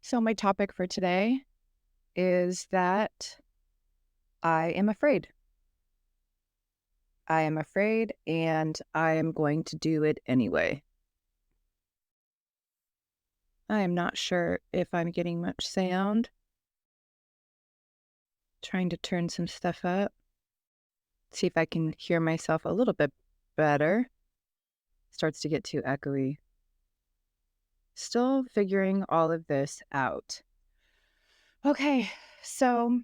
So, my topic for today is that I am afraid. I am afraid and I am going to do it anyway. I am not sure if I'm getting much sound. Trying to turn some stuff up. See if I can hear myself a little bit better. Starts to get too echoey. Still figuring all of this out. Okay, so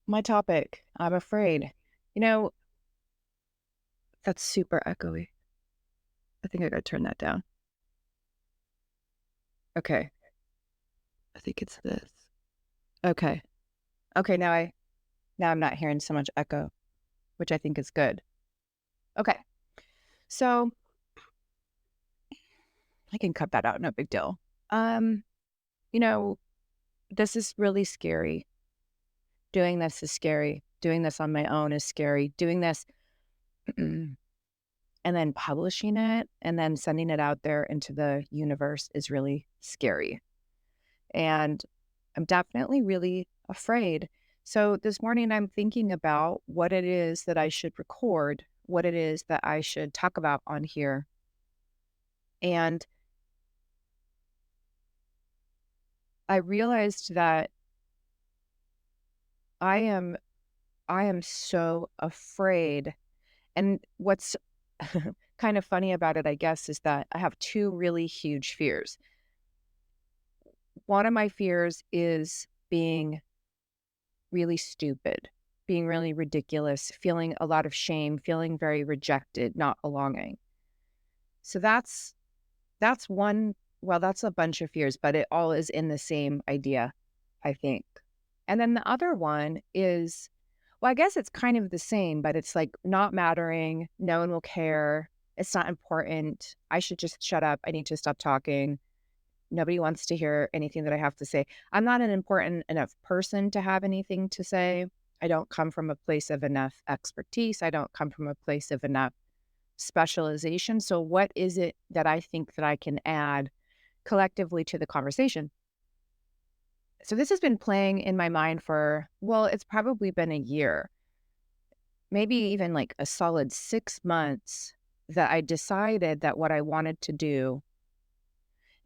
my topic, I'm afraid. You know, that's super echoey. I think I gotta turn that down. Okay. I think it's this. Okay. Okay, now I'm not hearing so much echo, which I think is good. Okay. So I can cut that out, no big deal. Um, you know, this is really scary. Doing this is scary. Doing this on my own is scary. Doing this and then publishing it and then sending it out there into the universe is really scary. And I'm definitely really afraid. So this morning, I'm thinking about what it is that I should record, what it is that I should talk about on here. And I realized that I am I am so afraid. And what's kind of funny about it, I guess, is that I have two really huge fears. One of my fears is being really stupid, being really ridiculous, feeling a lot of shame, feeling very rejected, not belonging. So that's one, well, that's a bunch of fears, but it all is in the same idea, I think. And then the other one is, well, I guess it's kind of the same, but it's like not mattering, no one will care, it's not important. I should just shut up. I need to stop talking. Nobody wants to hear anything that I have to say. I'm not an important enough person to have anything to say. I don't come from a place of enough expertise. I don't come from a place of enough specialization. So what is it that I think that I can add collectively to the conversation? So this has been playing in my mind for, well, it's probably been a year, maybe even like a solid 6 months that I decided that what I wanted to do.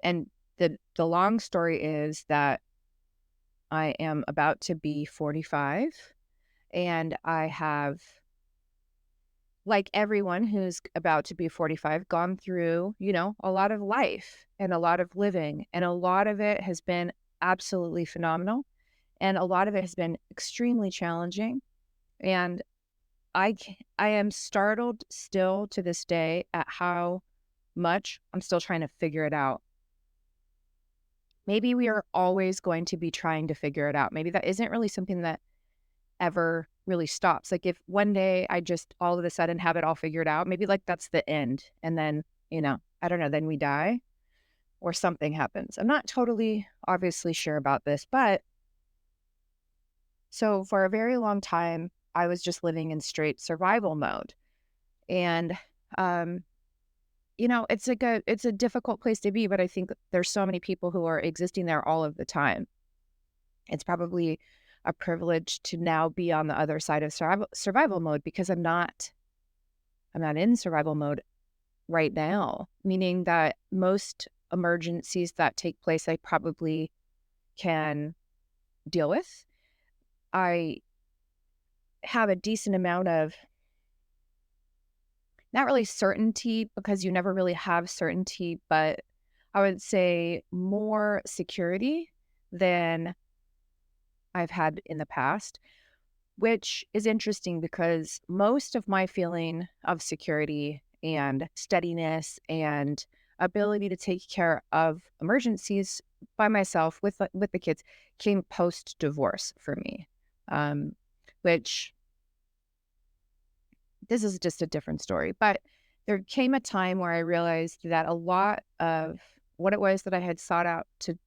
And the long story is that I am about to be 45 and I have, like everyone who's about to be 45, gone through, a lot of life and a lot of living. And a lot of it has been absolutely phenomenal. And a lot of it has been extremely challenging. And I am startled still to this day at how much I'm still trying to figure it out. Maybe we are always going to be trying to figure it out. Maybe that isn't really something that ever really stops. Like if one day I just all of a sudden have it all figured out, maybe like that's the end. And then, I don't know, then we die or something happens. I'm not totally obviously sure about this, but so for a very long time, I was just living in straight survival mode. And, um, it's a difficult place to be, but I think there's so many people who are existing there all of the time. It's probably a privilege to now be on the other side of survival mode because I'm not in survival mode right now, meaning that most emergencies that take place, I probably can deal with. I have a decent amount of, not really certainty because you never really have certainty, but I would say more security than I've had in the past, which is interesting because most of my feeling of security and steadiness and ability to take care of emergencies by myself with the kids came post divorce for me, um, which this is just a different story. But there came a time where I realized that a lot of what it was that I had sought out to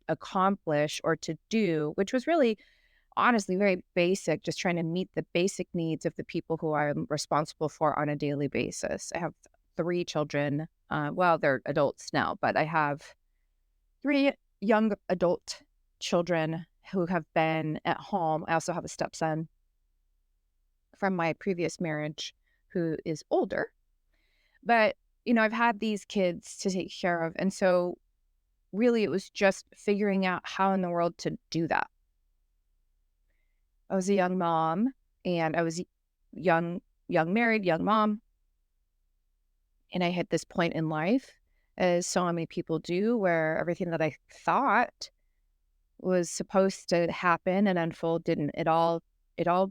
accomplish or to do, which was really honestly very basic, just trying to meet the basic needs of the people who I'm responsible for on a daily basis. I have three children. Well, they're adults now, but I have three young adult children who have been at home. I also have a stepson from my previous marriage who is older. But, I've had these kids to take care of. And so really it was just figuring out how in the world to do that. I was a young mom and I was young married, young mom. And I hit this point in life, as so many people do, where everything that I thought was supposed to happen and unfold didn't. It all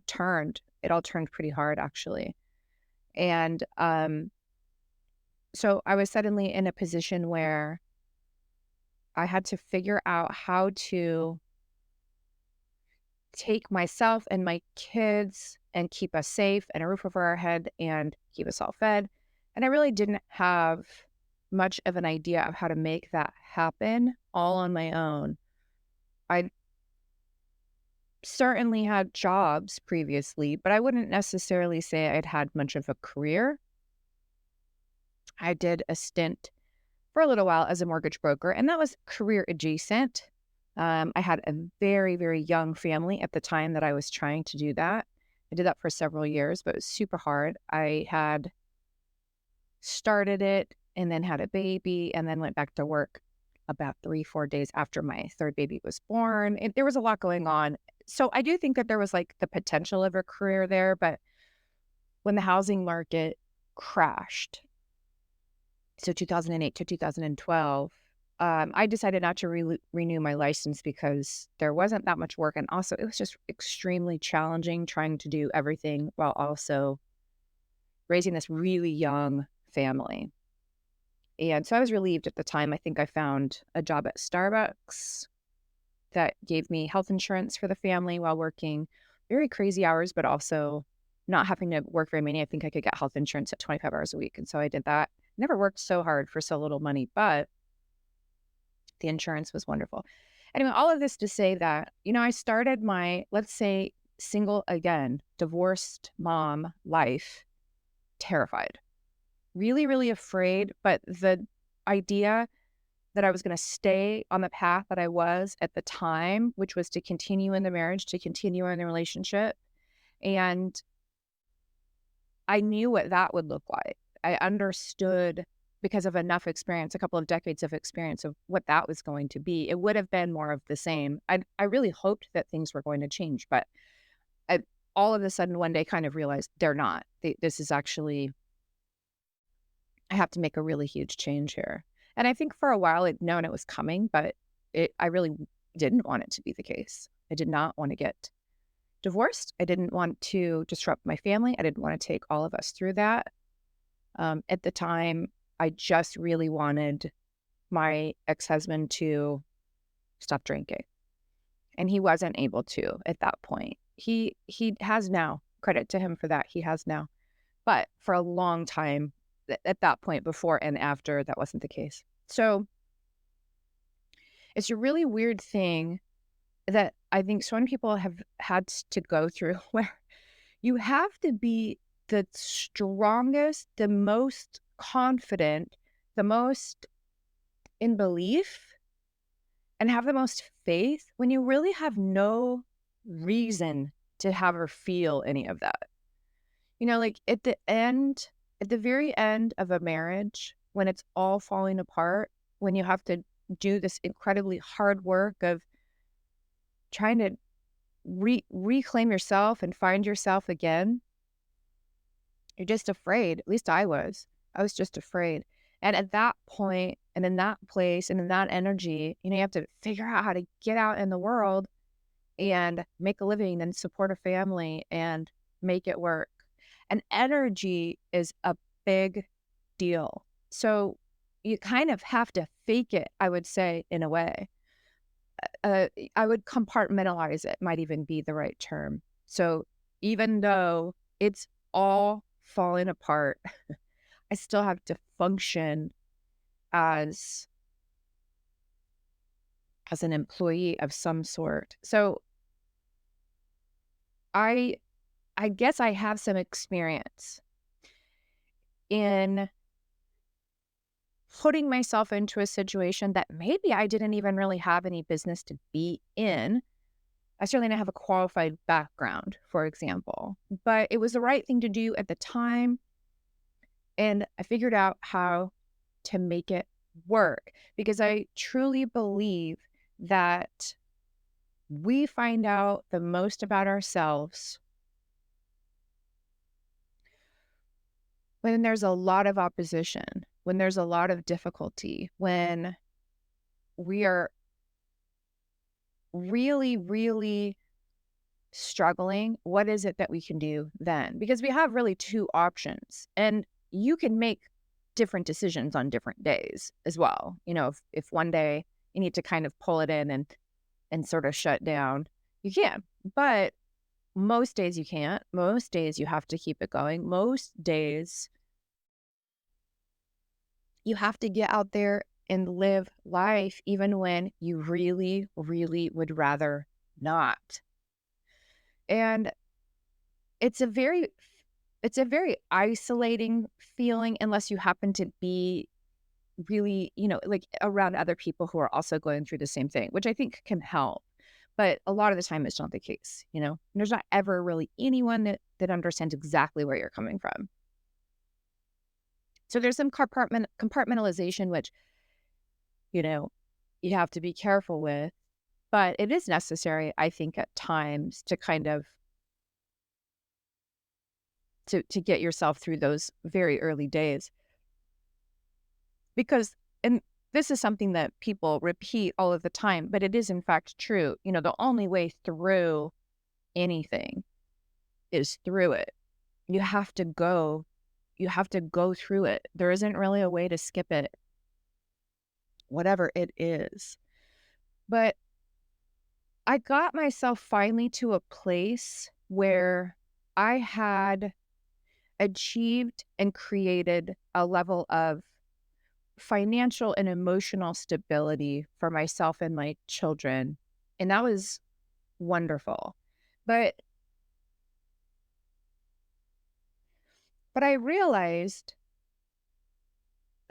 turned pretty hard actually. And so I was suddenly in a position where I had to figure out how to take myself and my kids and keep us safe and a roof over our head and keep us all fed. And I really didn't have much of an idea of how to make that happen all on my own. I certainly had jobs previously, but I wouldn't necessarily say I'd had much of a career. I did a stint for a little while as a mortgage broker, and that was career adjacent. I had a very, very young family at the time that I was trying to do that. I did that for several years, but it was super hard. I had started it and then had a baby and then went back to work about 3, 4 days after my third baby was born. There was a lot going on. So I do think that there was like the potential of a career there, but when the housing market crashed, so 2008 to 2012, I decided not to renew my license because there wasn't that much work. And also, it was just extremely challenging trying to do everything while also raising this really young family. And so I was relieved at the time. I think I found a job at Starbucks that gave me health insurance for the family while working very crazy hours, but also not having to work very many. I think I could get health insurance at 25 hours a week. And so I did that. Never worked so hard for so little money, but the insurance was wonderful. Anyway, all of this to say that, I started my, let's say, single again, divorced mom life terrified, really, really afraid. But the idea that I was going to stay on the path that I was at the time, which was to continue in the marriage, to continue in the relationship. And I knew what that would look like. I understood because of enough experience, a couple of decades of experience of what that was going to be. It would have been more of the same. I really hoped that things were going to change, but I all of a sudden one day kind of realized they're not. This is actually, I have to make a really huge change here. And I think for a while I'd known it was coming, but I really didn't want it to be the case. I did not want to get divorced. I didn't want to disrupt my family. I didn't want to take all of us through that. At the time, I just really wanted my ex-husband to stop drinking. And he wasn't able to at that point. He has now, credit to him for that. He has now. But for a long time, at that point, before and after, that wasn't the case. So it's a really weird thing that I think so many people have had to go through where you have to be the strongest, the most confident, the most in belief, and have the most faith when you really have no reason to have or feel any of that. Like at the very end of a marriage, when it's all falling apart, when you have to do this incredibly hard work of trying to reclaim yourself and find yourself again, you're just afraid. At least I was. I was just afraid. And at that point, and in that place, and in that energy, you have to figure out how to get out in the world and make a living and support a family and make it work. And energy is a big deal. So you kind of have to fake it, I would say, in a way. I would compartmentalize it, might even be the right term. So even though it's all falling apart, I still have to function as an employee of some sort. So I guess I have some experience in putting myself into a situation that maybe I didn't even really have any business to be in. I certainly didn't have a qualified background, for example, but it was the right thing to do at the time. And I figured out how to make it work because I truly believe that we find out the most about ourselves when there's a lot of opposition, when there's a lot of difficulty, when we are really, really struggling. What is it that we can do then? Because we have really two options, and you can make different decisions on different days as well. If one day you need to kind of pull it in and sort of shut down, you can. But most days you can't. Most days you have to keep it going. Most days you have to get out there and live life, even when you really, really would rather not. And it's a very it's a very isolating feeling unless you happen to be really, like around other people who are also going through the same thing, which I think can help. But a lot of the time it's not the case, There's not ever really anyone that understands exactly where you're coming from. So there's some compartmentalization, which, you know, you have to be careful with, but it is necessary, I think, at times to kind of to get yourself through those very early days. Because, and this is something that people repeat all of the time, but it is in fact true. The only way through anything is through it. You have to go, you have to go through it. There isn't really a way to skip it, whatever it is. But I got myself finally to a place where I had achieved and created a level of financial and emotional stability for myself and my children. And that was wonderful. But I realized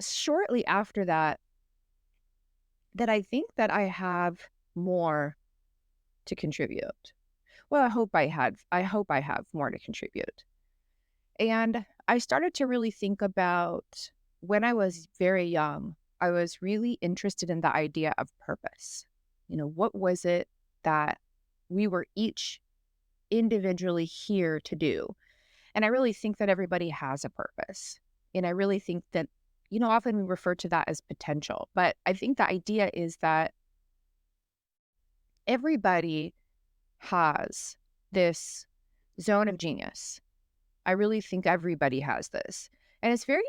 shortly after that I think that I have more to contribute. Well, I hope I have more to contribute. And I started to really think about when I was very young, I was really interested in the idea of purpose. What was it that we were each individually here to do? And I really think that everybody has a purpose. And I really think that, often we refer to that as potential. But I think the idea is that everybody has this zone of genius. I really think everybody has this. And it's very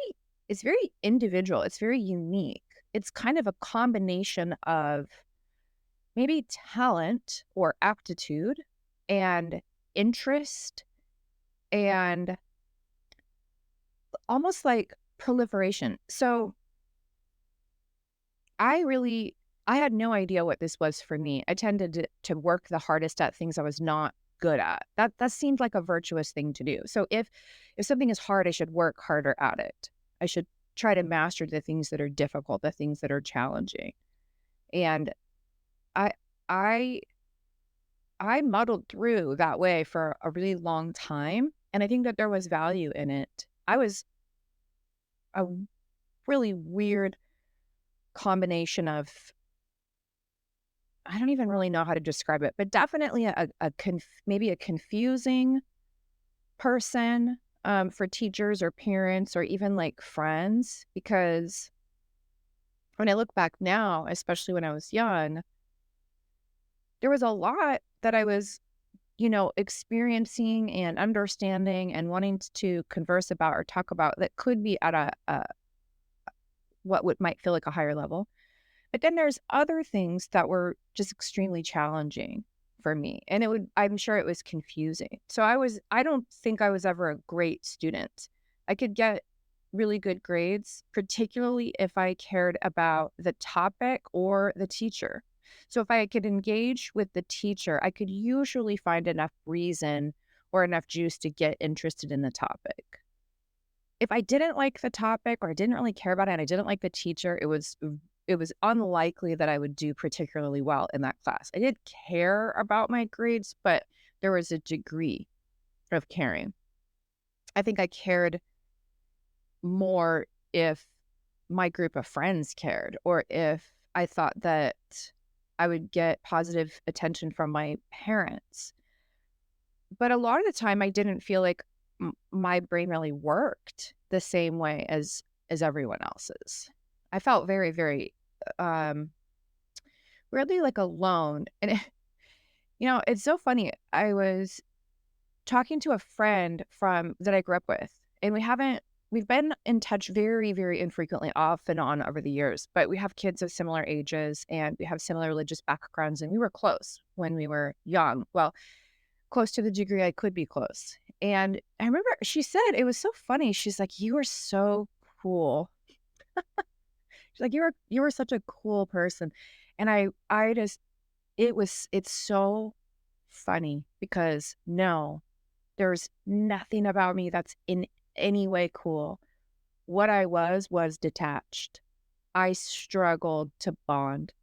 individual. It's very unique. It's kind of a combination of maybe talent or aptitude and interest and almost like proliferation. So I had no idea what this was for me. I tended to work the hardest at things I was not good at. That seemed like a virtuous thing to do. So if something is hard, I should work harder at it. I should try to master the things that are difficult, the things that are challenging. And I I I muddled through that way for a really long time, and I think that there was value in it. I was a really weird combination of, I don't even really know how to describe it, but definitely maybe a confusing person for teachers or parents or even like friends. Because when I look back now, especially when I was young, there was a lot that I was, experiencing and understanding and wanting to converse about or talk about that could be at a might feel like a higher level. But then there's other things that were just extremely challenging for me. And I'm sure it was confusing. So I don't think I was ever a great student. I could get really good grades, particularly if I cared about the topic or the teacher. So if I could engage with the teacher, I could usually find enough reason or enough juice to get interested in the topic. if I didn't like the topic or I didn't really care about it and I didn't like the teacher, it was unlikely that I would do particularly well in that class. I did care about my grades, but there was a degree of caring. I think I cared more if my group of friends cared or if I thought that I would get positive attention from my parents. But a lot of the time, I didn't feel like my brain really worked the same way as everyone else's. I felt very, very, um, weirdly, like, alone, and it's so funny. I was talking to a friend from that I grew up with, and we've been in touch very, very infrequently, off and on over the years, but we have kids of similar ages, and we have similar religious backgrounds, and we were close when we were young. Well, close to the degree I could be close. And I remember she said it was so funny. She's like, "You are so cool." She's like, You were such a cool person." And I just it's so funny because no, there's nothing about me that's in any way cool. What I was detached. I struggled to bond.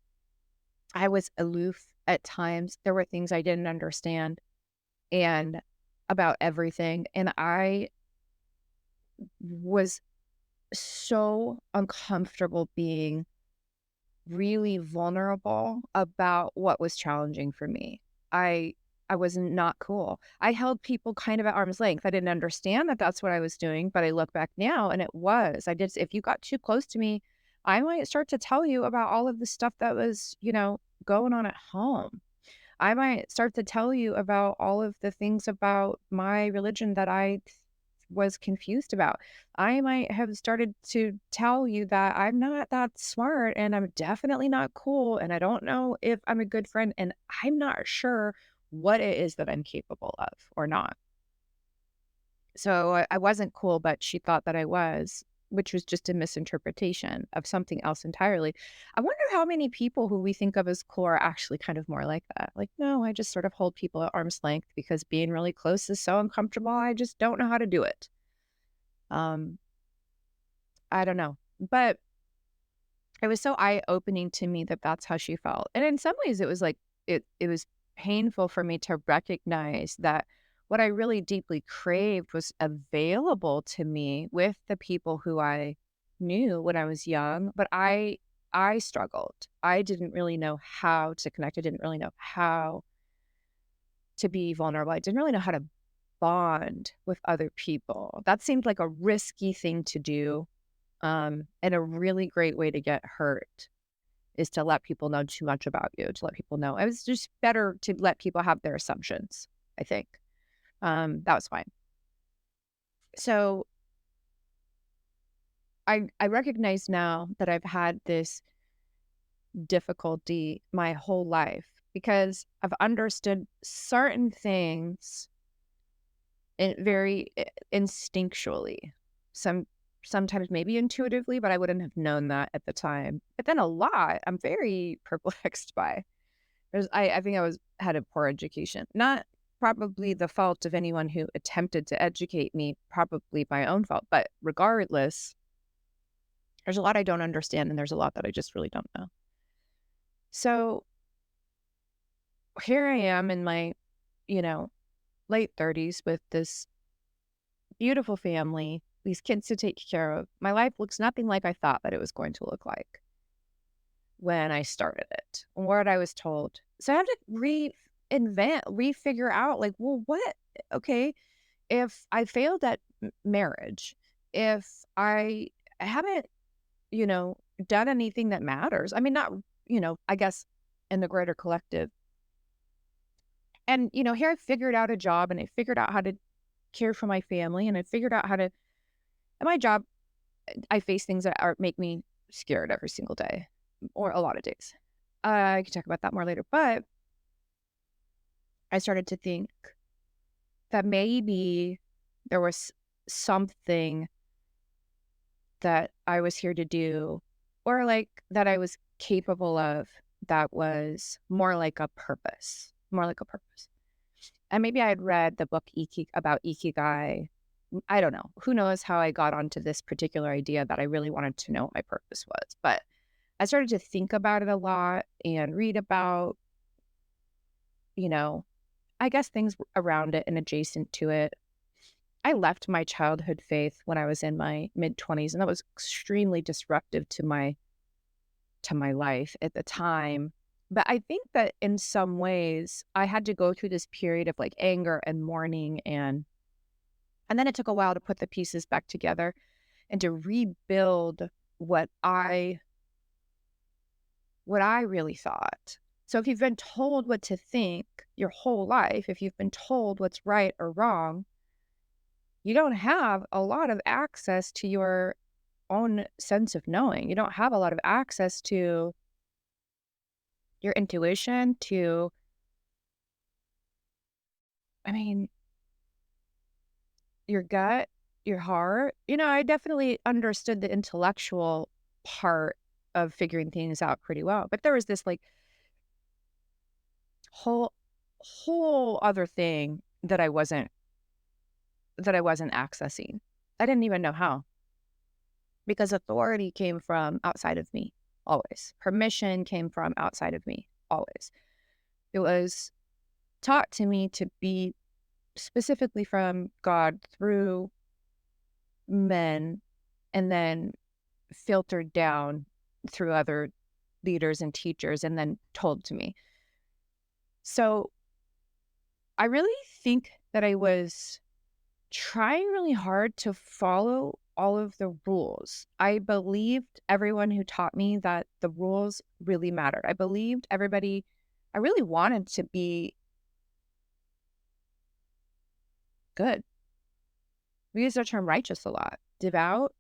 I was aloof at times. There were things I didn't understand and about everything. And I was so uncomfortable being really vulnerable about what was challenging for me. I I was not cool. I held people kind of at arm's length. I didn't understand that that's what I was doing, but I look back now and it was. I did if you got too close to me, I might start to tell you about all of the stuff that was, going on at home. I might start to tell you about all of the things about my religion that I was confused about. I might have started to tell you that I'm not that smart and I'm definitely not cool and I don't know if I'm a good friend and I'm not sure what it is that I'm capable of or not. So I wasn't cool, but she thought that I was, which was just a misinterpretation of something else entirely. I wonder how many people who we think of as cool are actually kind of more like that. Like, no, I just sort of hold people at arm's length because being really close is so uncomfortable. I just don't know how to do it. Um, I don't know, but it was so eye-opening to me that that's how she felt. And in some ways, it was like it was painful for me to recognize that what I really deeply craved was available to me with the people who I knew when I was young, but I struggled. I didn't really know how to connect. I didn't really know how to be vulnerable. I didn't really know how to bond with other people. That seemed like a risky thing to do. And a really great way to get hurt is to let people know too much about you, to let people know. It was just better to let people have their assumptions, I think. That was fine. So I recognize now that I've had this difficulty my whole life because I've understood certain things very instinctually. Some sometimes maybe intuitively, but I wouldn't have known that at the time. But then a lot I'm very perplexed by. I think I was had a poor education. Not probably the fault of anyone who attempted to educate me, probably my own fault. But regardless, there's a lot I don't understand and there's a lot that I just really don't know. So here I am in my, you know, late 30s with this beautiful family, these kids to take care of. My life looks nothing like I thought that it was going to look like when I started it, what I was told. So I have to refigure out like, well, what? Okay, if I failed at marriage, if I haven't, done anything that matters, I mean, not, I guess in the greater collective. And, here I figured out a job and I figured out how to care for my family and I figured out how to, at my job, I face things that make me scared every single day or a lot of days. I can talk about that more later, but I started to think that maybe there was something that I was here to do or like that I was capable of that was more like a purpose, more like a purpose. And maybe I had read the book about Ikigai I don't know. Who knows how I got onto this particular idea that I really wanted to know what my purpose was. But I started to think about it a lot and read about, you know, I guess things around it and adjacent to it. I left my childhood faith when I was in my mid 20s, and that was extremely disruptive to my life at the time. But I think that in some ways I had to go through this period of like anger and mourning, and then it took a while to put the pieces back together and to rebuild what I really thought. So if you've been told what to think your whole life, if you've been told what's right or wrong, you don't have a lot of access to your own sense of knowing. You don't have a lot of access to your intuition, to, I mean, your gut, your heart. I definitely understood the intellectual part of figuring things out pretty well. But there was this like whole other thing that I wasn't accessing. I didn't even know how, because authority came from outside of me always. Permission came from outside of me always. It was taught to me to be specifically from God through men, and then filtered down through other leaders and teachers, and then told to me. So I really think that I was trying really hard to follow all of the rules. I believed everyone who taught me that the rules really mattered. I believed everybody, I really wanted to be good. We use the term righteous a lot. Devout,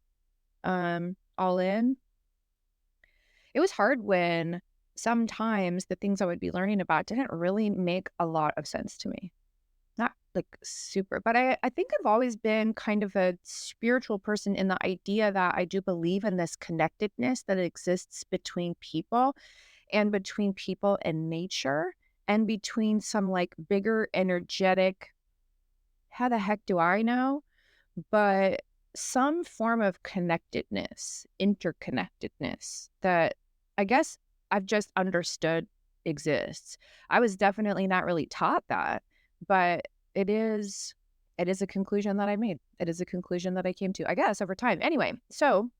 all in. It was hard when sometimes the things I would be learning about didn't really make a lot of sense to me. Not like super, but I think I've always been kind of a spiritual person, in the idea that I do believe in this connectedness that exists between people, and between people and nature, and between some like bigger energetic, how the heck do I know? But some form of connectedness, interconnectedness that I guess I've just understood exists. I was definitely not really taught that, but it is a conclusion that I made. It is a conclusion that I came to, I guess, over time. Anyway, so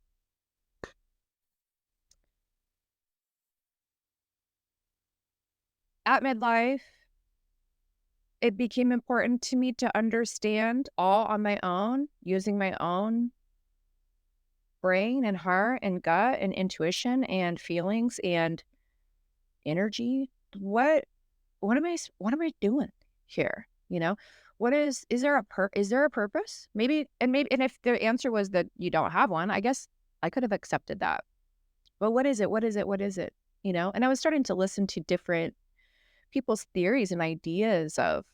at midlife, it became important to me to understand all on my own, using my own brain and heart and gut and intuition and feelings and energy. What am I doing here? Is there a purpose? Maybe and if the answer was that you don't have one, I guess I could have accepted that. But what is it? What is it? What is it? And I was starting to listen to different people's theories and ideas of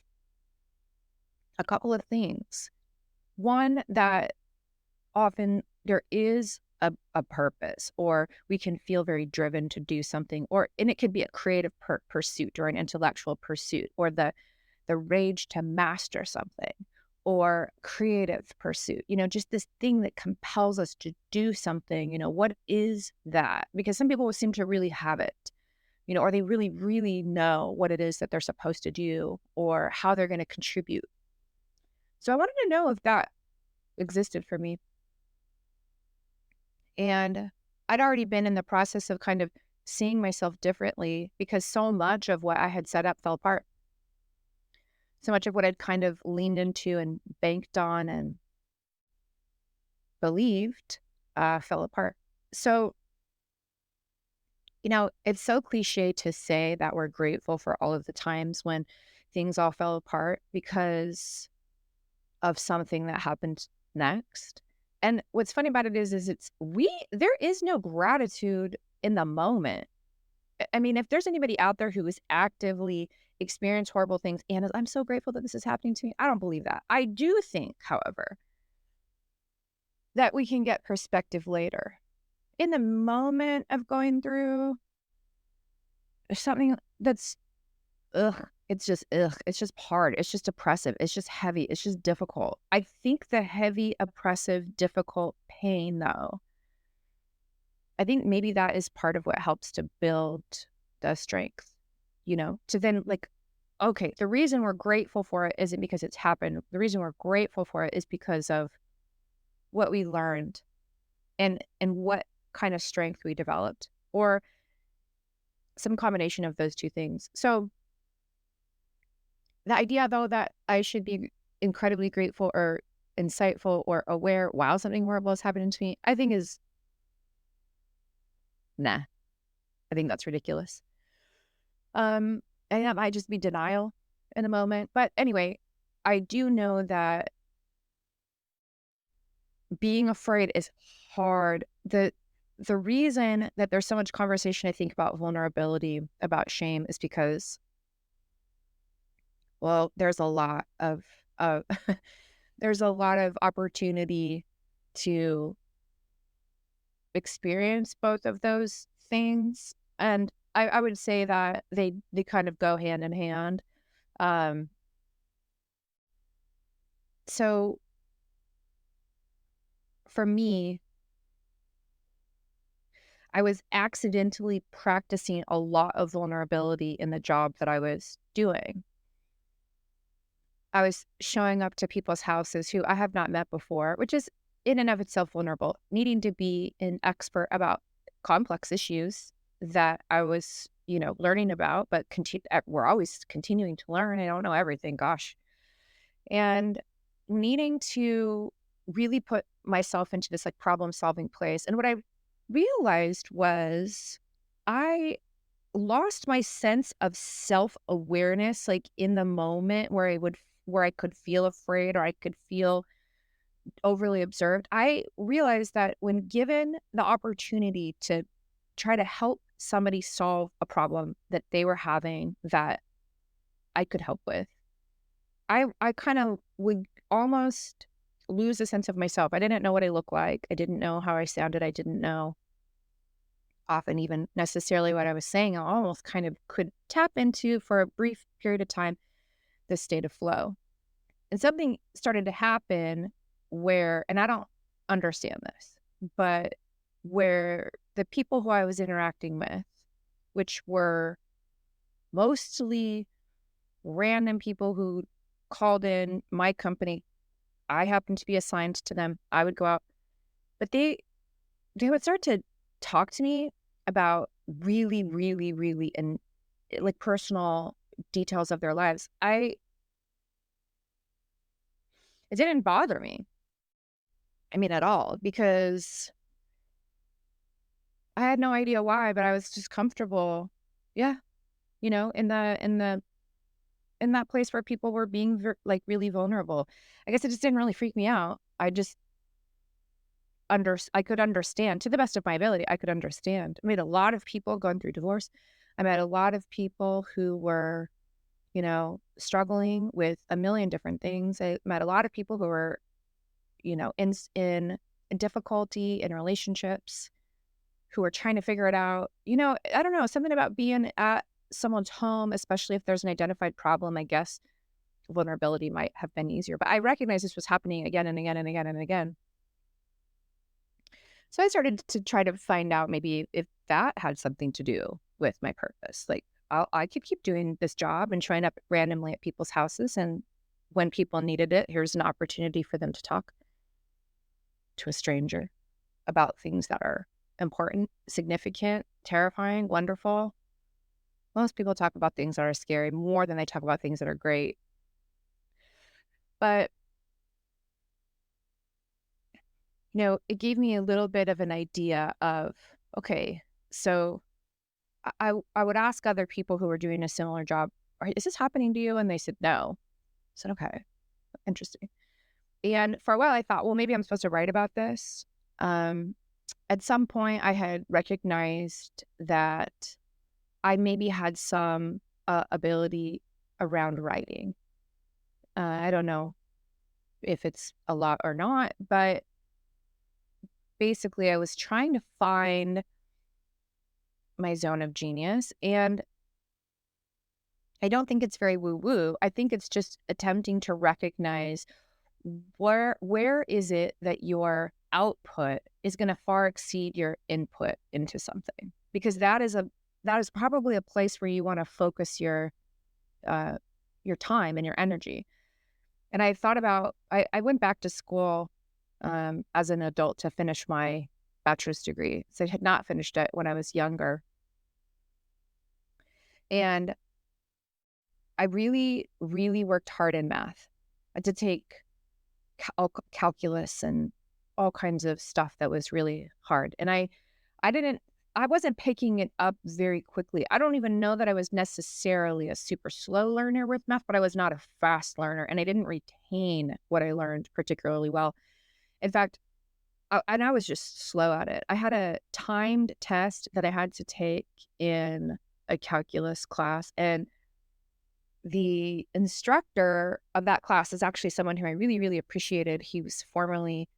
a couple of things. One, that often there is a purpose, or we can feel very driven to do something, and it could be a creative pursuit or an intellectual pursuit, or the rage to master something, or creative pursuit, just this thing that compels us to do something. What is that? Because some people seem to really have it, or they really, really know what it is that they're supposed to do or how they're going to contribute. So I wanted to know if that existed for me. And I'd already been in the process of kind of seeing myself differently, because so much of what I had set up fell apart. So much of what I'd kind of leaned into and banked on and believed fell apart. So, it's so cliche to say that we're grateful for all of the times when things all fell apart because of something that happened next. And what's funny about it is there is no gratitude in the moment. I mean, if there's anybody out there who is actively experienced horrible things and I'm so grateful that this is happening to me, I don't believe that. I do think, however, that we can get perspective later. In the moment of going through something that's ugh, it's just ugh, it's just hard. It's just oppressive. It's just heavy. It's just difficult. I think the heavy, oppressive, difficult pain, though, I think maybe that is part of what helps to build the strength, to then like, okay, the reason we're grateful for it isn't because it's happened. The reason we're grateful for it is because of what we learned and what kind of strength we developed, or some combination of those two things. So the idea, though, that I should be incredibly grateful or insightful or aware while something horrible is happening to me, I think is nah. I think that's ridiculous. Um, and that might just be denial in a moment. But anyway, I do know that being afraid is hard. The reason that there's so much conversation, I think, about vulnerability, about shame, is because, well, there's a lot of there's a lot of opportunity to experience both of those things. And I would say that they kind of go hand in hand. Um, so for me, I was accidentally practicing a lot of vulnerability in the job that I was doing. I was showing up to people's houses who I have not met before, which is in and of itself vulnerable, needing to be an expert about complex issues that I was, learning about, but we're always continuing to learn. I don't know everything, gosh. And needing to really put myself into this like problem solving place. And what I realized was I lost my sense of self-awareness, like, in the moment where I could feel afraid or I could feel overly observed. I realized that when given the opportunity to try to help somebody solve a problem that they were having that I could help with, I kind of would almost lose a sense of myself. I didn't know what I looked like. I didn't know how I sounded. I didn't know often even necessarily what I was saying. I almost kind of could tap into, for a brief period of time, this state of flow. And something started to happen where, and I don't understand this, but where the people who I was interacting with, which were mostly random people who called in my company, I happened to be assigned to them. I would go out, but they would start to talk to me about really, really, really, and like personal details of their lives. It didn't bother me. I mean, at all, because I had no idea why, but I was just comfortable. Yeah, in that place where people were being like really vulnerable. I guess it just didn't really freak me out. I just I could understand to the best of my ability. I could understand. I met a lot of people going through divorce. I met a lot of people who were, struggling with a million different things. I met a lot of people who were, in difficulty in relationships, who are trying to figure it out. I don't know, something about being at someone's home, especially if there's an identified problem, I guess vulnerability might have been easier. But I recognize this was happening again and again and again and again. So I started to try to find out maybe if that had something to do with my purpose. Like, I could keep doing this job and showing up randomly at people's houses. And when people needed it, here's an opportunity for them to talk to a stranger about things that are important, significant, terrifying, wonderful. Most people talk about things that are scary more than they talk about things that are great. But, it gave me a little bit of an idea of, okay, so I would ask other people who were doing a similar job, Is this happening to you?" And they said, "No." I said, "Okay, interesting." And for a while, I thought, well, maybe I'm supposed to write about this. Um, at some point, I had recognized that I maybe had some ability around writing. I don't know if it's a lot or not, but basically, I was trying to find my zone of genius. And I don't think it's very woo-woo. I think it's just attempting to recognize where is it that your output is going to far exceed your input into something? Because that is probably a place where you want to focus uh, your time and your energy. And I thought about I went back to school as an adult to finish my bachelor's degree. So I had not finished it when I was younger. And I really, really worked hard in math. I did take calculus and all kinds of stuff that was really hard. And I didn't, I wasn't picking it up very quickly. I don't even know that I was necessarily a super slow learner with math, but I was not a fast learner and I didn't retain what I learned particularly well. In fact, and I was just slow at it. I had a timed test that I had to take in a calculus class, and the instructor of that class is actually someone who I really, really appreciated. He was formerly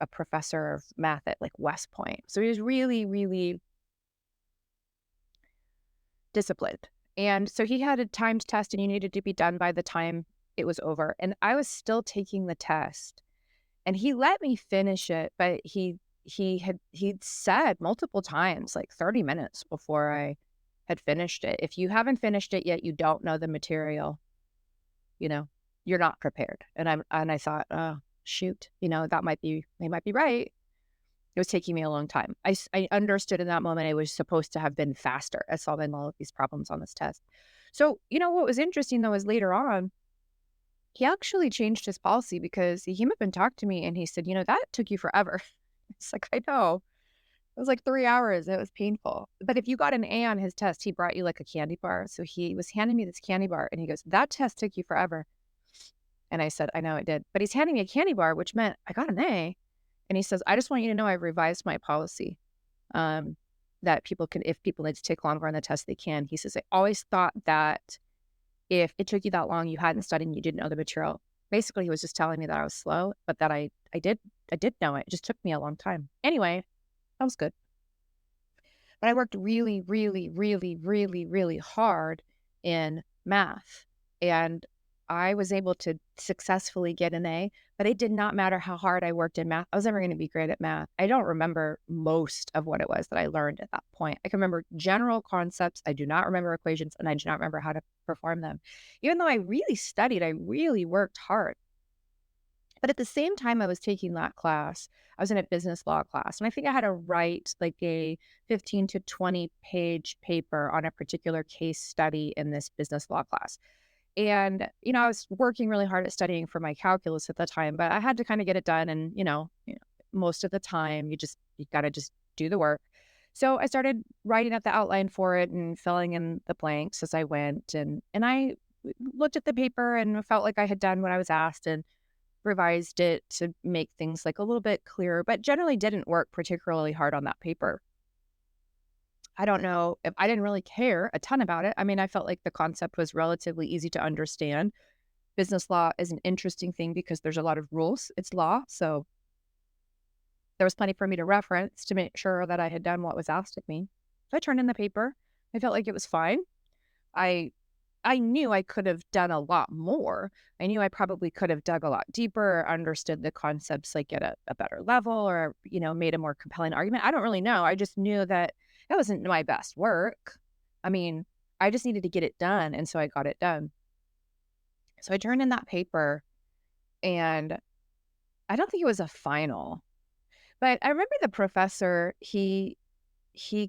a professor of math at like West Point. So he was really, really disciplined. And so he had a timed test and you needed to be done by the time it was over. And I was still taking the test and he let me finish it, but he'd said multiple times, like 30 minutes before I had finished it, if you haven't finished it yet, you don't know the material, you know, you're not prepared. And I thought, oh, shoot, they might be right. It was taking me a long time. I understood in that moment I was supposed to have been faster at solving all of these problems on this test. So, what was interesting though is later on, he actually changed his policy because he came up and talked to me and he said, that took you forever. It's like, I know. It was like 3 hours. It was painful. But if you got an A on his test, he brought you like a candy bar. So he was handing me this candy bar and he goes, that test took you forever. And I said, I know it did. But he's handing me a candy bar, which meant I got an A. And he says, I just want you to know I revised my policy um, that people can, if people need to take longer on the test, they can. He says, I always thought that if it took you that long, you hadn't studied and you didn't know the material. Basically, he was just telling me that I was slow, but that I did know it. It just took me a long time. Anyway, that was good. But I worked really, really, really, really, really hard in math. And I was able to successfully get an A, but it did not matter how hard I worked in math. I was never going to be great at math. I don't remember most of what it was that I learned at that point. I can remember general concepts. I do not remember equations, and I do not remember how to perform them. Even though I really studied, I really worked hard. But at the same time I was taking that class, I was in a business law class, and I think I had to write like a 15 to 20 page paper on a particular case study in this business law class. And, I was working really hard at studying for my calculus at the time, but I had to kind of get it done. And, most of the time you got to just do the work. So I started writing out the outline for it and filling in the blanks as I went. And I looked at the paper and felt like I had done what I was asked and revised it to make things like a little bit clearer, but generally didn't work particularly hard on that paper. I don't know if I didn't really care a ton about it. I mean, I felt like the concept was relatively easy to understand. Business law is an interesting thing because there's a lot of rules. It's law. So there was plenty for me to reference to make sure that I had done what was asked of me. So I turned in the paper. I felt like it was fine. I I knew I could have done a lot more. I knew I probably could have dug a lot deeper, understood the concepts like at a better level or, made a more compelling argument. I don't really know. I just knew that that wasn't my best work. I mean, I just needed to get it done. And so I got it done. So I turned in that paper and I don't think it was a final, but I remember the professor, he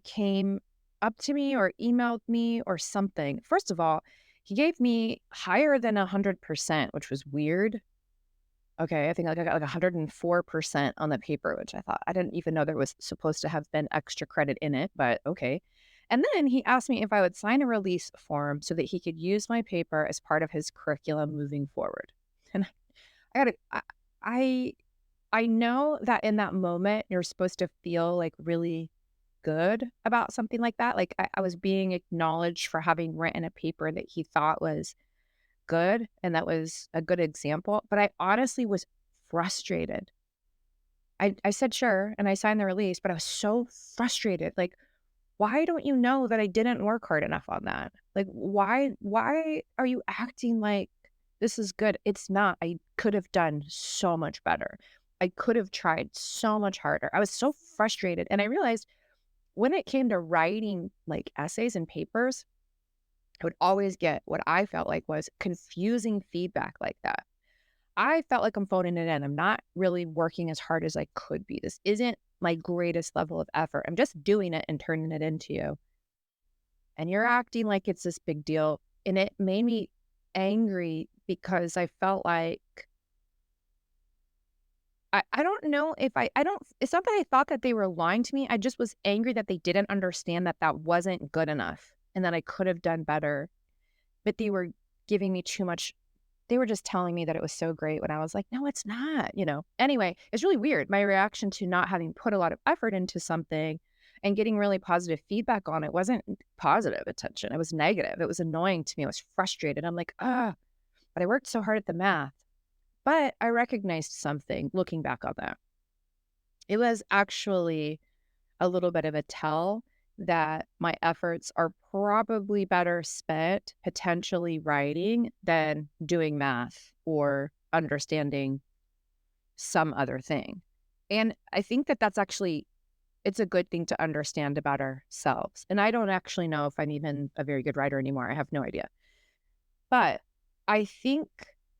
came up to me or emailed me or something. First of all, he gave me higher than 100%, which was weird. Okay, I think like I got like 104% on the paper, which I thought I didn't even know there was supposed to have been extra credit in it, but okay. And then he asked me if I would sign a release form so that he could use my paper as part of his curriculum moving forward. And I gotta, I, I know that in that moment you're supposed to feel like really good about something like that. Like I was being acknowledged for having written a paper that he thought was good and that was a good example. But I honestly was frustrated. I said sure and I signed the release, but I was so frustrated. Like, why don't you know that I didn't work hard enough on that? Like, why are you acting like this is good? It's not. I could have done so much better. I could have tried so much harder. I was so frustrated. And I realized when it came to writing like essays and papers, I would always get what I felt like was confusing feedback like that. I felt like I'm phoning it in. I'm not really working as hard as I could be. This isn't my greatest level of effort. I'm just doing it and turning it into you. And you're acting like it's this big deal. And it made me angry because I felt like I don't know if I don't, it's not that I thought that they were lying to me. I just was angry that they didn't understand that that wasn't good enough and that I could have done better. But they were giving me too much. They were just telling me that it was so great when I was like, no, it's not, you know? Anyway, it's really weird. My reaction to not having put a lot of effort into something and getting really positive feedback on it wasn't positive attention. It was negative. It was annoying to me. I was frustrated. I'm like, but I worked so hard at the math. But I recognized something looking back on that. It was actually a little bit of a tell that my efforts are probably better spent potentially writing than doing math or understanding some other thing. And I think that that's actually, it's a good thing to understand about ourselves. And I don't actually know if I'm even a very good writer anymore. I have no idea. But I think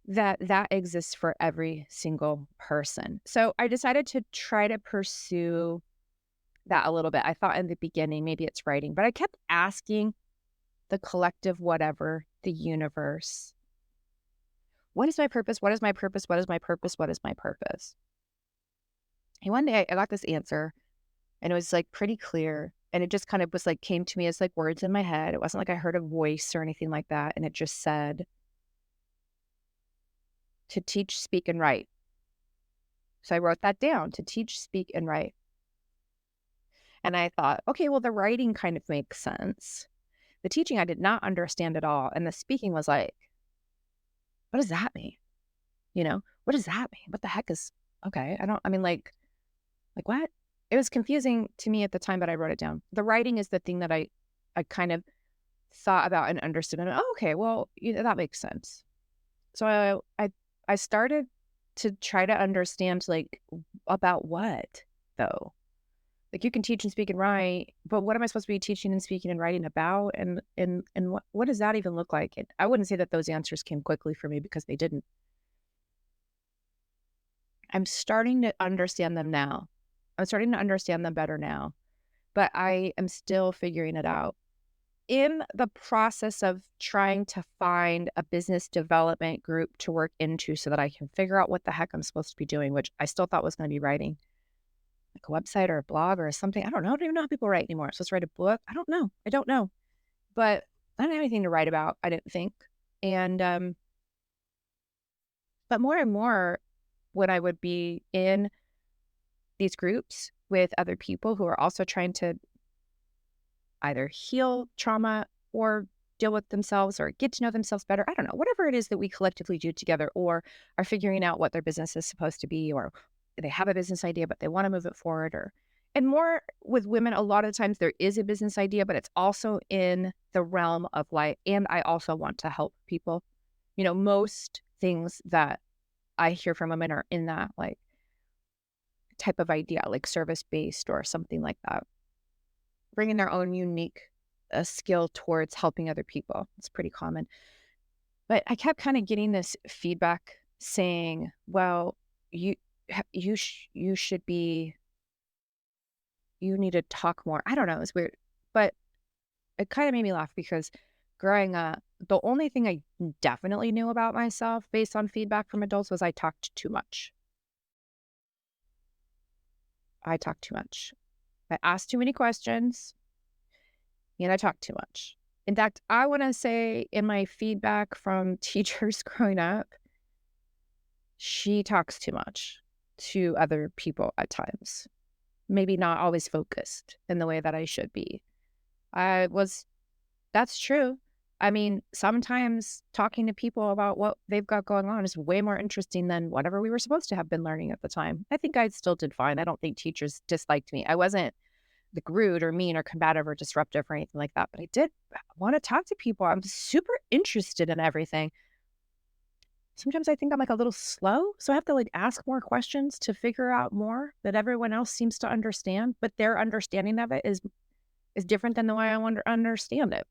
that that exists for every single person. So I decided to try to pursue that a little bit. I thought in the beginning, maybe it's writing, but I kept asking the collective whatever, the universe, what is my purpose? What is my purpose? What is my purpose? What is my purpose? And one day I got this answer and it was like pretty clear. And it just kind of was like, came to me as like words in my head. It wasn't like I heard a voice or anything like that. And it just said, to teach, speak, and write. So I wrote that down, to teach, speak, and write. And I thought, okay, well, the writing kind of makes sense. The teaching I did not understand at all. And the speaking was like, what does that mean? You know, what does that mean? What the heck is, okay, I mean, like what? It was confusing to me at the time, but I wrote it down. The writing is the thing that I kind of thought about and understood. And oh, okay, well, that makes sense. So I started to try to understand like about what though. Like you can teach and speak and write, but what am I supposed to be teaching and speaking and writing about? And what does that even look like? And I wouldn't say that those answers came quickly for me because they didn't. I'm starting to understand them now. I'm starting to understand them better now, but I am still figuring it out. In the process of trying to find a business development group to work into so that I can figure out what the heck I'm supposed to be doing, which I still thought was going to be writing like a website or a blog or something. I don't know. I don't even know how people write anymore. I'm supposed to write a book. I don't know. I don't know. But I don't have anything to write about, I didn't think. And but more and more when I would be in these groups with other people who are also trying to either heal trauma or deal with themselves or get to know themselves better. I don't know, whatever it is that we collectively do together or are figuring out what their business is supposed to be, or they have a business idea, but they want to move it forward. And more with women, a lot of times there is a business idea, but it's also in the realm of like, and I also want to help people. You know, most things that I hear from women are in that like type of idea, like service-based or something like that, bringing their own unique skill towards helping other people. It's pretty common. But I kept kind of getting this feedback saying, well, you should be, you need to talk more. I don't know. It's weird. But it kind of made me laugh because growing up, the only thing I definitely knew about myself based on feedback from adults was I talked too much. I talked too much. I asked too many questions and I talked too much. In fact, I want to say in my feedback from teachers growing up, she talks too much to other people at times. Maybe not always focused in the way that I should be. That's true. I mean, sometimes talking to people about what they've got going on is way more interesting than whatever we were supposed to have been learning at the time. I think I still did fine. I don't think teachers disliked me. I wasn't like rude or mean or combative or disruptive or anything like that. But I did want to talk to people. I'm super interested in everything. Sometimes I think I'm like a little slow, so I have to like ask more questions to figure out more that everyone else seems to understand, but their understanding of it is different than the way I understand it.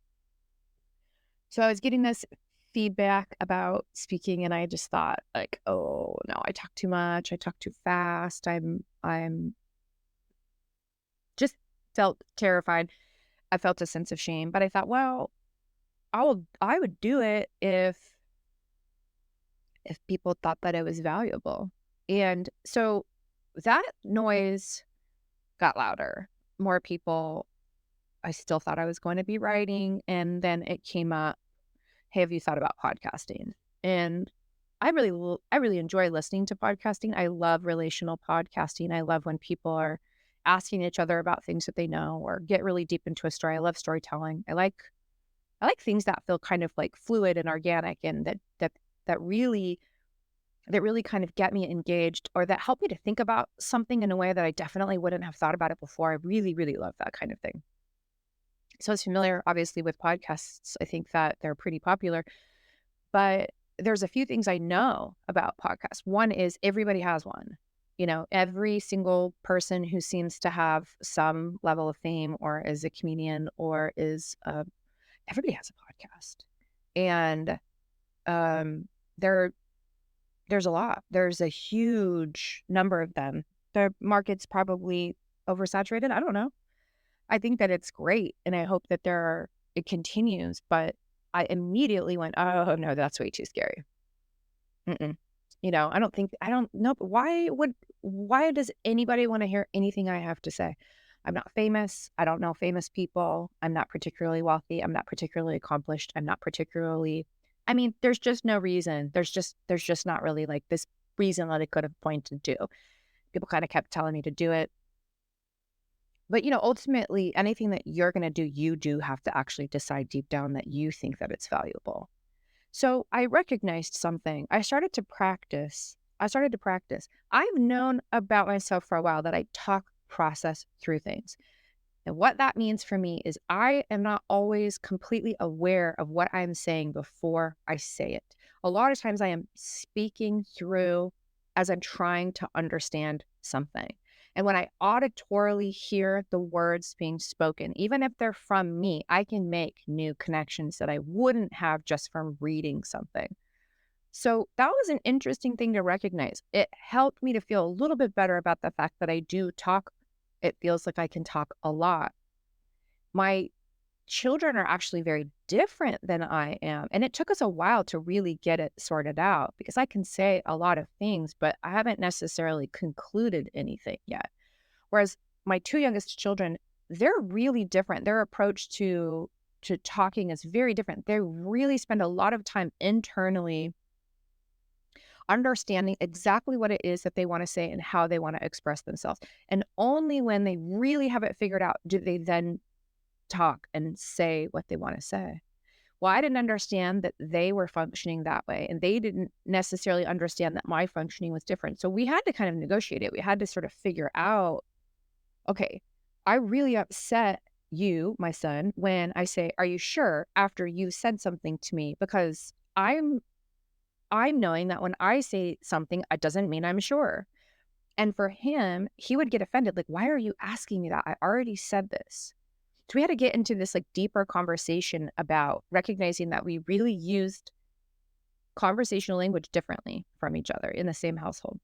So I was getting this feedback about speaking and I just thought like, "Oh, no, I talk too much. I talk too fast. I'm just felt terrified. I felt a sense of shame, but I thought, well, I would do it if people thought that it was valuable." And so that noise got louder. More people, I still thought I was going to be writing, and then it came up, "Hey, have you thought about podcasting?" And I really enjoy listening to podcasting. I love relational podcasting. I love when people are asking each other about things that they know or get really deep into a story. I love storytelling. I like things that feel kind of like fluid and organic and that really kind of get me engaged or that help me to think about something in a way that I definitely wouldn't have thought about it before. I really, really love that kind of thing. So it's familiar, obviously, with podcasts. I think that they're pretty popular, but there's a few things I know about podcasts. One is everybody has one. You know, every single person who seems to have some level of fame or is a comedian or everybody has a podcast. And um, there, there's a lot. There's a huge number of them. The market's probably oversaturated. I don't know. I think that it's great, and I hope that it continues, but I immediately went, "Oh, no, that's way too scary." Mm-mm. You know, I don't know, but why does anybody wanna hear anything I have to say? I'm not famous. I don't know famous people. I'm not particularly wealthy. I'm not particularly accomplished. I'm not particularly I mean, there's just no reason. There's just not really, like, this reason that I could have pointed to. People kinda kept telling me to do it. But, you know, ultimately, anything that you're gonna do, you do have to actually decide deep down that you think that it's valuable. So I recognized something. I started to practice. I've known about myself for a while that I talk process through things. And what that means for me is I am not always completely aware of what I'm saying before I say it. A lot of times I am speaking through as I'm trying to understand something. And when I auditorily hear the words being spoken, even if they're from me, I can make new connections that I wouldn't have just from reading something. So that was an interesting thing to recognize. It helped me to feel a little bit better about the fact that I do talk. It feels like I can talk a lot. My children are actually very different than I am. And it took us a while to really get it sorted out because I can say a lot of things, but I haven't necessarily concluded anything yet. Whereas my two youngest children, they're really different. Their approach to talking is very different. They really spend a lot of time internally understanding exactly what it is that they want to say and how they want to express themselves. And only when they really have it figured out do they then talk and say what they want to say. Well, I didn't understand that they were functioning that way, and they didn't necessarily understand that my functioning was different. So we had to kind of negotiate it. We had to sort of figure out, okay, I really upset you, my son, when I say, "Are you sure?" after you said something to me, because I'm knowing that when I say something, it doesn't mean I'm sure. And for him, he would get offended, like, "Why are you asking me that? I already said this." So we had to get into this like deeper conversation about recognizing that we really used conversational language differently from each other in the same household.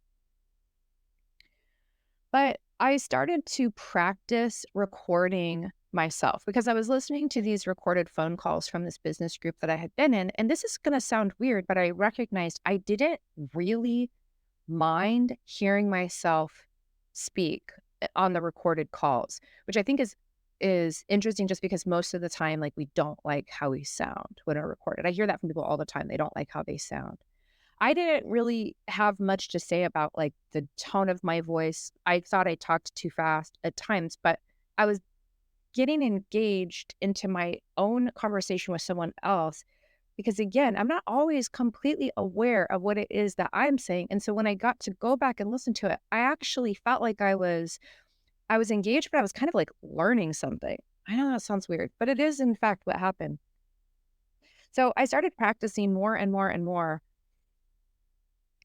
But I started to practice recording myself because I was listening to these recorded phone calls from this business group that I had been in. And this is going to sound weird, but I recognized I didn't really mind hearing myself speak on the recorded calls, which I think is interesting just because most of the time, like, we don't like how we sound when we're recorded. I hear that from people all the time. They don't like how they sound. I didn't really have much to say about like the tone of my voice. I thought I talked too fast at times, but I was getting engaged into my own conversation with someone else because again, I'm not always completely aware of what it is that I'm saying. And so when I got to go back and listen to it, I actually felt like I was I was engaged, but I was kind of like learning something. I know that sounds weird, but it is in fact what happened. So I started practicing more and more and more,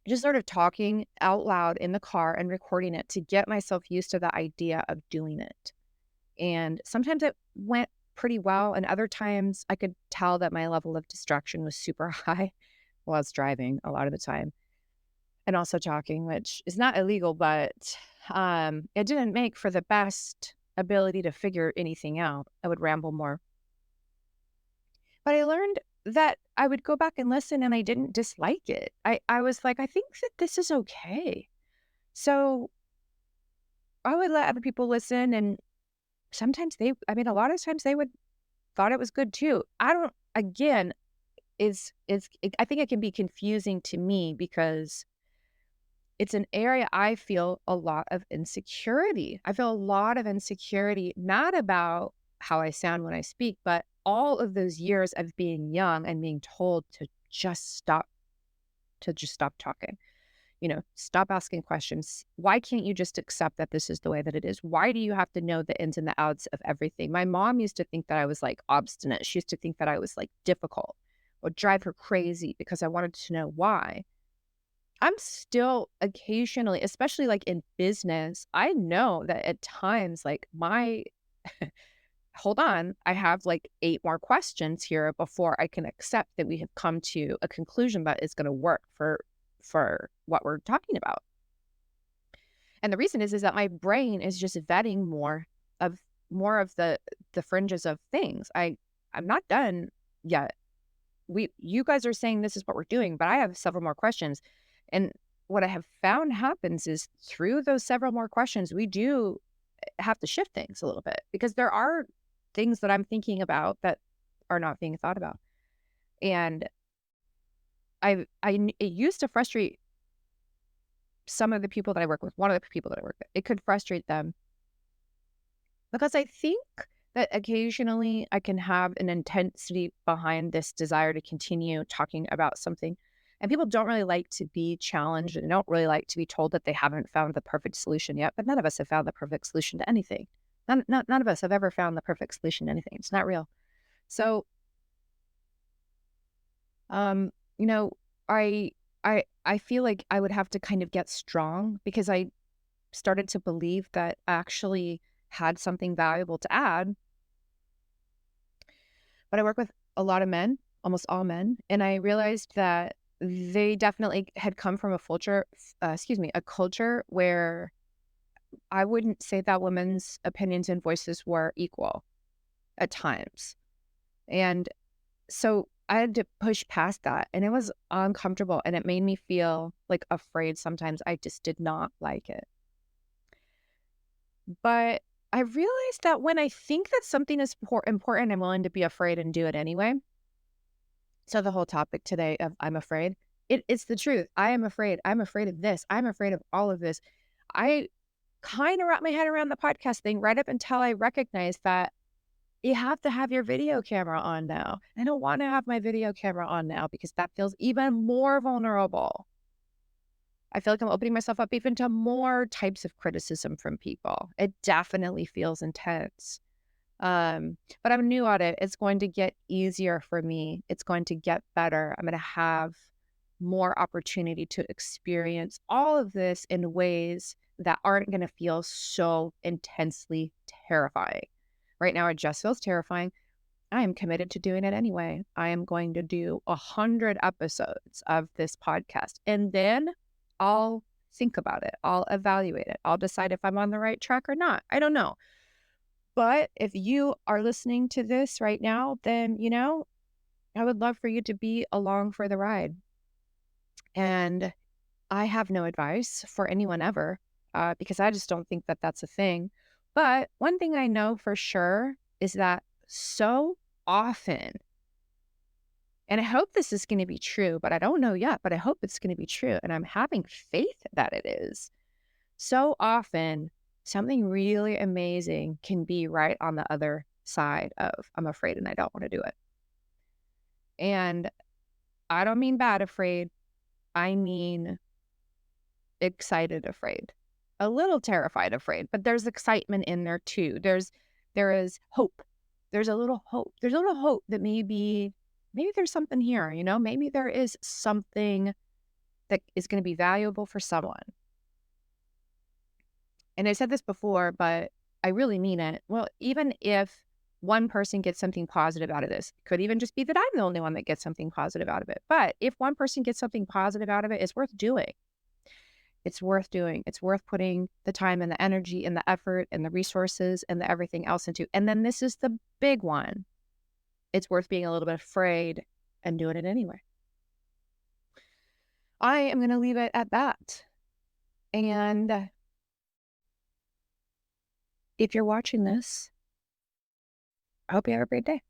just sort of talking out loud in the car and recording it to get myself used to the idea of doing it. And sometimes it went pretty well, and other times I could tell that my level of distraction was super high while I was driving a lot of the time, and also talking, which is not illegal, but it didn't make for the best ability to figure anything out. I would ramble more. But I learned that I would go back and listen and I didn't dislike it. I was like, I think that this is okay. So I would let other people listen, and sometimes I mean, a lot of times they would thought it was good too. I don't, again, I think it can be confusing to me because it's an area I feel a lot of insecurity. I feel a lot of insecurity, not about how I sound when I speak, but all of those years of being young and being told to just stop talking, stop asking questions. Why can't you just accept that this is the way that it is? Why do you have to know the ins and the outs of everything? My mom used to think that I was like obstinate. She used to think that I was like difficult, would drive her crazy because I wanted to know why. I'm still occasionally, especially like in business, I know that at times, like hold on, I have like 8 more questions here before I can accept that we have come to a conclusion that is going to work for what we're talking about. And the reason is that my brain is just vetting of the fringes of things. I'm not done yet. You guys are saying this is what we're doing, but I have several more questions. And what I have found happens is through those several more questions, we do have to shift things a little bit because there are things that I'm thinking about that are not being thought about. And it used to frustrate some of the people that I work with, one of the people that I work with. It could frustrate them because I think that occasionally I can have an intensity behind this desire to continue talking about something. And people don't really like to be challenged and don't really like to be told that they haven't found the perfect solution yet. But none of us have found the perfect solution to anything. None of us have ever found the perfect solution to anything. It's not real. So, um, you know, I I feel like I would have to kind of get strong because I started to believe that I actually had something valuable to add. But I work with a lot of men, almost all men, and I realized that they definitely had come from a culture where I wouldn't say that women's opinions and voices were equal at times. And so I had to push past that, and it was uncomfortable, and it made me feel like afraid sometimes. I just did not like it. But I realized that when I think that something is important, I'm willing to be afraid and do it anyway. So the whole topic today of I'm afraid, it's the truth. I am afraid. I'm afraid of this. I'm afraid of all of this. I kind of wrap my head around the podcast thing right up until I recognize that you have to have your video camera on now. I don't want to have my video camera on now because that feels even more vulnerable. I feel like I'm opening myself up even to more types of criticism from people. It definitely feels intense. But I'm new at it. It's going to get easier for me. It's going to get better. I'm going to have more opportunity to experience all of this in ways that aren't going to feel so intensely terrifying. Right now, it just feels terrifying. I am committed to doing it anyway. I am going to do 100 episodes of this podcast, and then I'll think about it. I'll evaluate it. I'll decide if I'm on the right track or not. I don't know. But if you are listening to this right now, then, I would love for you to be along for the ride. And I have no advice for anyone ever because I just don't think that that's a thing. But one thing I know for sure is that so often, and I hope this is going to be true, but I don't know yet, but I hope it's going to be true. And I'm having faith that it is. So often, something really amazing can be right on the other side of I'm afraid and I don't want to do it. And I don't mean bad afraid. I mean excited afraid. a little terrified, afraid, but there's excitement in there too. There is hope. There's a little hope. There's a little hope that maybe there's something here, maybe there is something that is going to be valuable for someone. And I said this before, but I really mean it. Well, even if one person gets something positive out of this, it could even just be that I'm the only one that gets something positive out of it. But if one person gets something positive out of it, it's worth doing. It's worth doing. It's worth putting the time and the energy and the effort and the resources and the everything else into. And then this is the big one. It's worth being a little bit afraid and doing it anyway. I am going to leave it at that. And if you're watching this, I hope you have a great day.